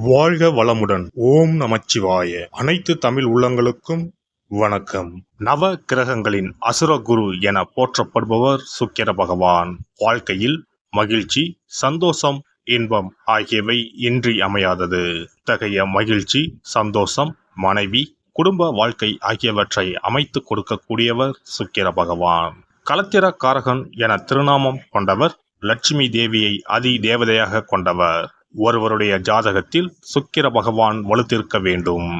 வாழ்க வளமுடன். ஓம் நமச்சிவாய. அனைத்து தமிழ் உள்ளங்களுக்கும் வணக்கம். நவ கிரகங்களின் அசுர குரு என போற்றப்படுபவர் சுக்கிர பகவான். வாழ்க்கையில் மகிழ்ச்சி, சந்தோஷம், இன்பம் ஆகியவை இன்றி அமையாதது. இத்தகைய மகிழ்ச்சி, சந்தோஷம், மனைவி, குடும்ப வாழ்க்கை ஆகியவற்றை அமைத்து கொடுக்கக்கூடியவர் சுக்கிர பகவான். களத்திர காரகன் என திருநாமம் கொண்டவர். லட்சுமி தேவியை அதி தேவதையாக கொண்டவர். ஒருவருடைய ஜாதகத்தில் சுக்கிர பகவான் வலுத்திருக்க வேண்டும்.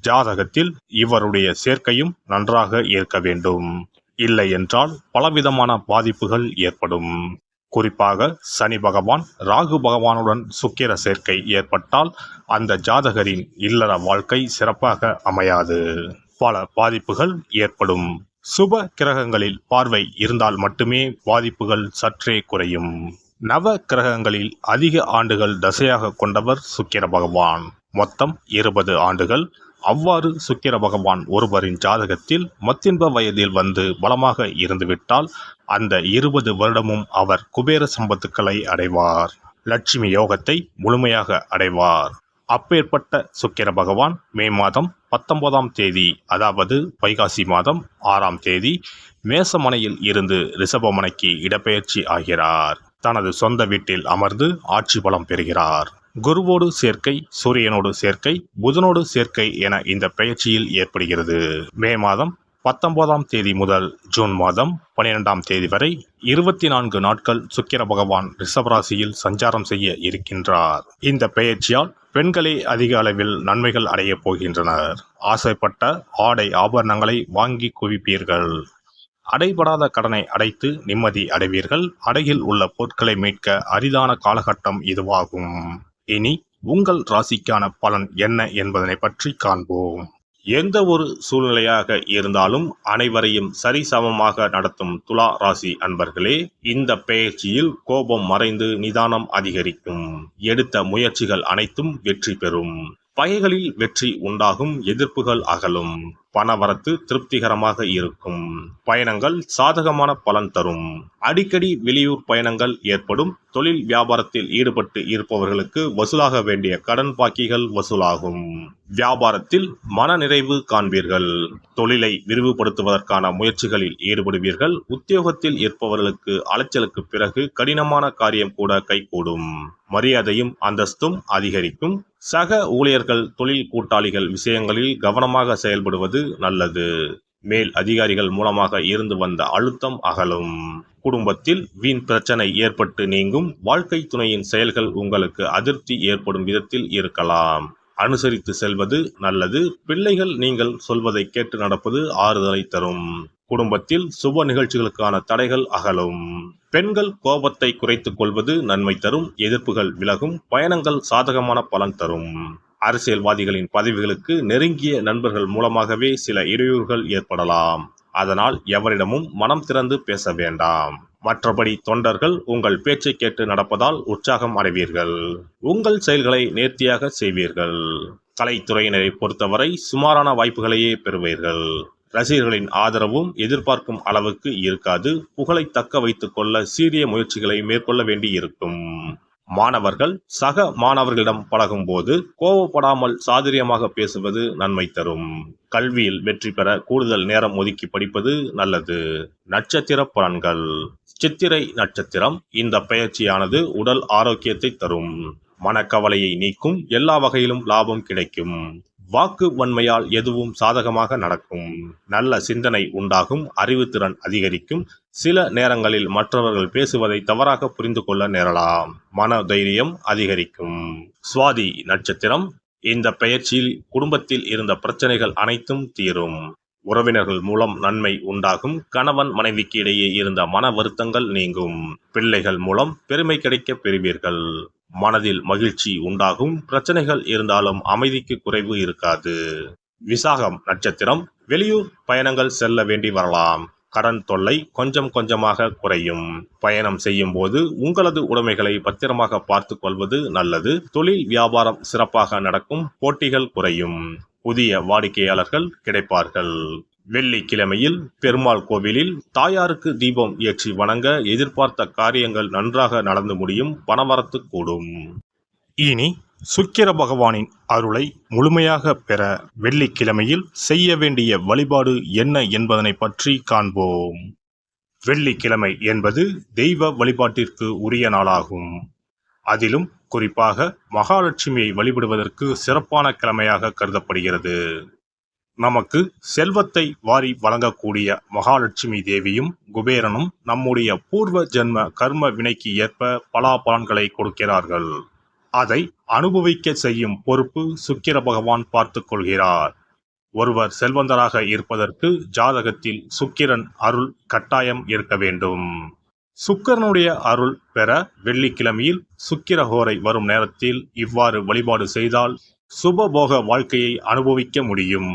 ஜாதகத்தில் இவருடைய சேர்க்கையும் நன்றாக இருக்க வேண்டும். இல்லை என்றால் பலவிதமான பாதிப்புகள் ஏற்படும். குறிப்பாக சனி பகவான், ராகு பகவானுடன் சுக்கிர சேர்க்கை ஏற்பட்டால் அந்த ஜாதகரின் இல்லற வாழ்க்கை சிறப்பாக அமையாது. பல பாதிப்புகள் ஏற்படும். சுப கிரகங்களில் பார்வை இருந்தால் மட்டுமே பாதிப்புகள் சற்றே குறையும். நவ கிரகங்களில் அதிக ஆண்டுகள் தசையாக கொண்டவர் சுக்கிர பகவான். மொத்தம் 20 ஆண்டுகள். அவ்வாறு சுக்கிர பகவான் ஒருவரின் ஜாதகத்தில் மத்தின்ப வயதில் வந்து பலமாக இருந்துவிட்டால் அந்த 20 வருடமும் அவர் குபேர சம்பத்துக்களை அடைவார். லட்சுமி யோகத்தை முழுமையாக அடைவார். அப்பேற்பட்ட சுக்கிர பகவான் மே மாதம் 19ஆம் தேதி, அதாவது வைகாசி மாதம் 6ஆம் தேதி மேசமனையில் இருந்து ரிஷபமனைக்கு இடப்பெயர்ச்சி ஆகிறார். தனது சொந்த வீட்டில் அமர்ந்து ஆட்சி பலம் பெறுகிறார். குருவோடு சேர்க்கை, சூரியனோடு சேர்க்கை, புதனோடு சேர்க்கை என இந்த பெயர்ச்சியில் ஏற்படுகிறது. மே மாதம் 19ஆம் தேதி முதல் ஜூன் மாதம் 12ஆம் தேதி வரை 24 நாட்கள் சுக்கிர பகவான் ரிஷபராசியில் சஞ்சாரம் செய்ய இருக்கின்றார். இந்த பெயர்ச்சியால் பெண்களே அதிக அளவில் நன்மைகள் அடையப் போகின்றனர். ஆசைப்பட்ட ஆடை ஆபரணங்களை வாங்கி குவிப்பீர்கள். அடைபடாத கடனை அடைத்து நிம்மதி அடைவீர்கள். அடையில் உள்ள பொருட்களை மீட்க அரிதான காலகட்டம் இதுவாகும். இனி உங்கள் ராசிக்கான பலன் என்ன என்பதனை பற்றி காண்போம். எந்த ஒரு சூழ்நிலையாக இருந்தாலும் அனைவரையும் சரிசமமாக நடத்தும் துலா ராசி அன்பர்களே, இந்த பெயர்ச்சியில் கோபம் மறைந்து நிதானம் அதிகரிக்கும். எடுத்த முயற்சிகள் அனைத்தும் வெற்றி பெறும். பகைகளில் வெற்றி உண்டாகும். எதிர்ப்புகள் அகலும். பணவரத்து திருப்திகரமாக இருக்கும். பயணங்கள் சாதகமான பலன் தரும். அடிக்கடி வெளியூர் பயணங்கள் ஏற்படும். தொழில் வியாபாரத்தில் ஈடுபட்டு இருப்பவர்களுக்கு வசூலாக வேண்டிய கடன் பாக்கிகள் வசூலாகும். வியாபாரத்தில் மன நிறைவு காண்பீர்கள். தொழிலை விரிவுபடுத்துவதற்கான முயற்சிகளில் ஈடுபடுவீர்கள். உத்தியோகத்தில் இருப்பவர்களுக்கு அலைச்சலுக்கு பிறகு கடினமான காரியம் கூட கைகூடும். மரியாதையும் அந்தஸ்தும் அதிகரிக்கும். சக ஊழியர்கள், தொழில் கூட்டாளிகள் விஷயங்களில் கவனமாக செயல்படுவது நல்லது. மேல் அதிகாரிகள் மூலமாக இருந்து வந்த அழுத்தம் அகலும். குடும்பத்தில் வீண் பிரச்சனை ஏற்பட்டு நீங்கும். வாழ்க்கை துணையின் செயல்கள் உங்களுக்கு அதிருப்தி ஏற்படும் விதத்தில் இருக்கலாம். அனுசரித்து செல்வது நல்லது. பிள்ளைகள் நீங்கள் சொல்வதை கேட்டு நடப்பது ஆறுதலை தரும். குடும்பத்தில் சுப நிகழ்ச்சிகளுக்கான தடைகள் அகலும். பெண்கள் கோபத்தை குறைத்துக் கொள்வது நன்மை தரும். எதிர்ப்புகள் விலகும். பயணங்கள் சாதகமான பலன் தரும். அரசியல்வாதிகளின் பதவிகளுக்கு நெருங்கிய நண்பர்கள் மூலமாகவே சில இடையூறுகள் ஏற்படலாம். அதனால் எவரிடமும் மனம் திறந்து பேச வேண்டாம். மற்றபடி தொண்டர்கள் உங்கள் பேச்சை கேட்டு நடப்பதால் உற்சாகம் அடைவீர்கள். உங்கள் செயல்களை நேர்த்தியாக செய்வீர்கள். கலைத்துறையினரை பொறுத்தவரை சுமாரான வாய்ப்புகளையே பெறுவீர்கள். ரசிகர்களின் ஆதரவும் எதிர்பார்க்கும் அளவுக்கு இருக்காது. புகழை தக்க வைத்துக் கொள்ள சீரிய முயற்சிகளை மேற்கொள்ள வேண்டி இருக்கும். மாணவர்கள் சக மாணவர்களிடம் பழகும் போது கோபப்படாமல் சாதுரியமாக பேசுவது நன்மை தரும். கல்வியில் வெற்றி பெற கூடுதல் நேரம் ஒதுக்கி படிப்பது நல்லது. நட்சத்திர பலன்கள். சித்திரை நட்சத்திரம். இந்த பெயர்ச்சியானது உடல் ஆரோக்கியத்தை தரும். மனக்கவலையை நீக்கும். எல்லா வகையிலும் லாபம் கிடைக்கும். வாக்கு வன்மையால் எதுவும் சாதகமாக நடக்கும். நல்ல சிந்தனை உண்டாகும். அறிவுத்திறன் அதிகரிக்கும். சில நேரங்களில் மற்றவர்கள் பேசுவதை தவறாக புரிந்து கொள்ள நேரலாம். மன தைரியம் அதிகரிக்கும். சுவாதி நட்சத்திரம். இந்த பெயர்ச்சியில் குடும்பத்தில் இருந்த பிரச்சனைகள் அனைத்தும் தீரும். உறவினர்கள் மூலம் நன்மை உண்டாகும். கணவன் மனைவிக்கு இடையே இருந்த மன வருத்தங்கள் நீங்கும். பிள்ளைகள் மூலம் பெருமை கிடைக்க பெறுவீர்கள். மனதில் மகிழ்ச்சி உண்டாகும். பிரச்சனைகள் இருந்தாலும் அமைதிக்கு குறைவு இருக்காது. விசாகம் நட்சத்திரம். வெளியூர் பயணங்கள் செல்ல வேண்டி வரலாம். கடன் தொல்லை கொஞ்சம் கொஞ்சமாக குறையும். பயணம் செய்யும் போது உங்களது உடைமைகளை பத்திரமாக பார்த்து கொள்வது நல்லது. தொழில் வியாபாரம் சிறப்பாக நடக்கும். போட்டிகள் குறையும். புதிய வாடிக்கையாளர்கள் கிடைப்பார்கள். வெள்ளிக்கிழமையில் பெருமாள் கோவிலில் தாயாருக்கு தீபம் ஏற்றி வணங்க எதிர்பார்த்த காரியங்கள் நன்றாக நடந்து முடியும். பணவரத்து கூடும். இனி சுக்கிர பகவானின் அருளை முழுமையாக பெற வெள்ளிக்கிழமையில் செய்ய வேண்டிய வழிபாடு என்ன என்பதனை பற்றி காண்போம். வெள்ளிக்கிழமை என்பது தெய்வ வழிபாட்டிற்கு உரிய நாளாகும். அதிலும் குறிப்பாக மகாலட்சுமியை வழிபடுவதற்கு சிறப்பான கிழமையாக கருதப்படுகிறது. நமக்கு செல்வத்தை வாரி வழங்கக்கூடிய மகாலட்சுமி தேவியும் குபேரனும் நம்முடைய பூர்வ ஜென்ம கர்ம வினைக்கு ஏற்ப பலாபலன்களை கொடுக்கிறார்கள். அதை அனுபவிக்க செய்யும் பொறுப்பு சுக்கிர பகவான் பார்த்து கொள்கிறார். ஒருவர் செல்வந்தராக இருப்பதற்கு ஜாதகத்தில் சுக்கிரன் அருள் கட்டாயம் இருக்க வேண்டும். சுக்கிரனுடைய அருள் பெற வெள்ளிக்கிழமையில் சுக்கிரஹோரை வரும் நேரத்தில் இவ்வாறு வழிபாடு செய்தால் சுபபோக வாழ்க்கையை அனுபவிக்க முடியும்.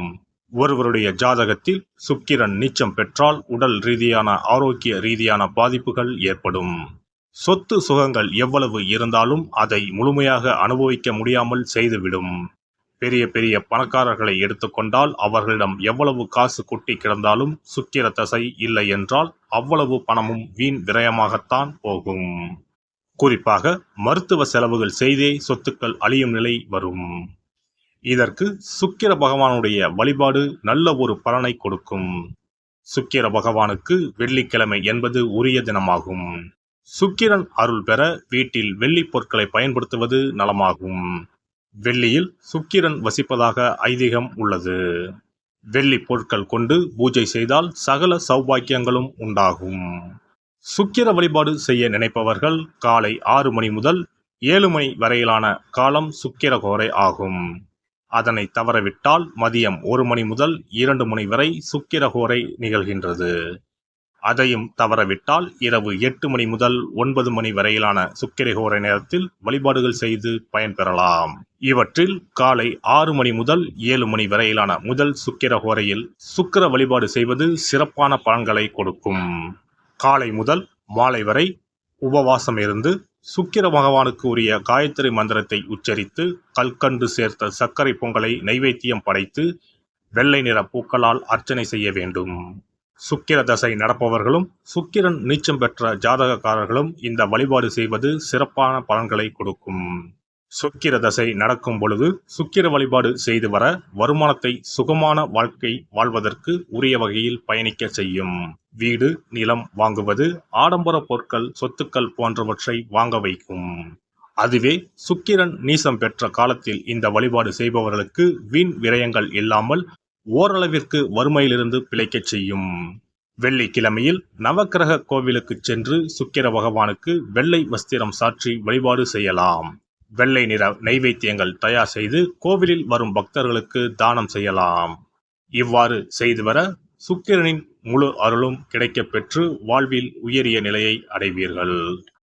ஒருவருடைய ஜாதகத்தில் சுக்கிரன் நீச்சம் பெற்றால் உடல் ரீதியான ஆரோக்கிய ரீதியான பாதிப்புகள் ஏற்படும். சொத்து சுகங்கள் எவ்வளவு இருந்தாலும் அதை முழுமையாக அனுபவிக்க முடியாமல் செய்துவிடும். பெரிய பெரிய பணக்காரர்களை எடுத்துக்கொண்டால் அவர்களிடம் எவ்வளவு காசு கொட்டி கிடந்தாலும் சுக்கிர தசை இல்லை என்றால் அவ்வளவு பணமும் வீண் விரயமாகத்தான் போகும். குறிப்பாக மருத்துவ செலவுகள் செய்தே சொத்துக்கள் அழியும் நிலை வரும். இதற்கு சுக்கிர பகவானுடைய வழிபாடு நல்ல ஒரு பலனை கொடுக்கும். சுக்கிர பகவானுக்கு வெள்ளிக்கிழமை என்பது உரிய தினமாகும். சுக்கிரன் அருள் பெற வீட்டில் வெள்ளி பொருட்களை பயன்படுத்துவது நலமாகும். வெள்ளியில் சுக்கிரன் வசிப்பதாக ஐதீகம் உள்ளது. வெள்ளி பொருட்கள் கொண்டு பூஜை செய்தால் சகல சௌபாக்கியங்களும் உண்டாகும். சுக்கிர வழிபாடு செய்ய நினைப்பவர்கள் காலை 6 மணி முதல் 7 மணி வரையிலான காலம் சுக்கிரஹோரை ஆகும். அதனை தவறவிட்டால் மதியம் 1 மணி முதல் 2 மணி வரை சுக்கிரஹோரை நிகழ்கின்றது. அதையும் தவறவிட்டால் இரவு 8 மணி முதல் 9 மணி வரையிலான சுக்கிரஹோரை நேரத்தில் வழிபாடுகள் செய்து பயன்பெறலாம். இவற்றில் காலை 6 மணி முதல் 7 மணி வரையிலான முதல் சுக்கிரஹோரையில் சுக்கிர வழிபாடு செய்வது சிறப்பான பலன்களை கொடுக்கும். காலை முதல் மாலை வரை உபவாசம் இருந்து சுக்கிர பகவானுக்கு உரிய காயத்ரி மந்திரத்தை உச்சரித்து கல்கண்டு சேர்த்த சர்க்கரை பொங்கலை நைவேத்தியம் படைத்து வெள்ளை நிற பூக்களால் அர்ச்சனை செய்ய வேண்டும். சுக்கிர தசை நடப்பவர்களும் சுக்கிரன் நீச்சம் பெற்ற ஜாதகக்காரர்களும் இந்த வழிபாடு செய்வது சிறப்பான பலன்களை கொடுக்கும். சுக்கிர தசை நடக்கும் பொழுது சுக்கிர வழிபாடு செய்து வர வருமானத்தை சுகமான வாழ்க்கை வாழ்வதற்கு உரிய வகையில் பயணிக்க செய்யும். வீடு நிலம் வாங்குவது, ஆடம்பர பொருட்கள் சொத்துக்கள் போன்றவற்றை வாங்க வைக்கும். அதுவே சுக்கிரன் நீசம் பெற்ற காலத்தில் இந்த வழிபாடு செய்பவர்களுக்கு வீண் விரயங்கள் இல்லாமல் ஓரளவிற்கு வறுமையிலிருந்து பிழைக்கச் செய்யும். வெள்ளிக்கிழமையில் நவக்கிரக கோவிலுக்கு சென்று சுக்கிர பகவானுக்கு வெள்ளை வஸ்திரம் சாற்றி வழிபாடு செய்யலாம். வெள்ளை நிற நைவேத்தியங்கள் தயார் செய்து கோவிலில் வரும் பக்தர்களுக்கு தானம் செய்யலாம். இவ்வாறு செய்து வர சுக்கிரனின் முழு அருளும் கிடைக்கப் பெற்று வாழ்வில் உயரிய நிலையை அடைவீர்கள்.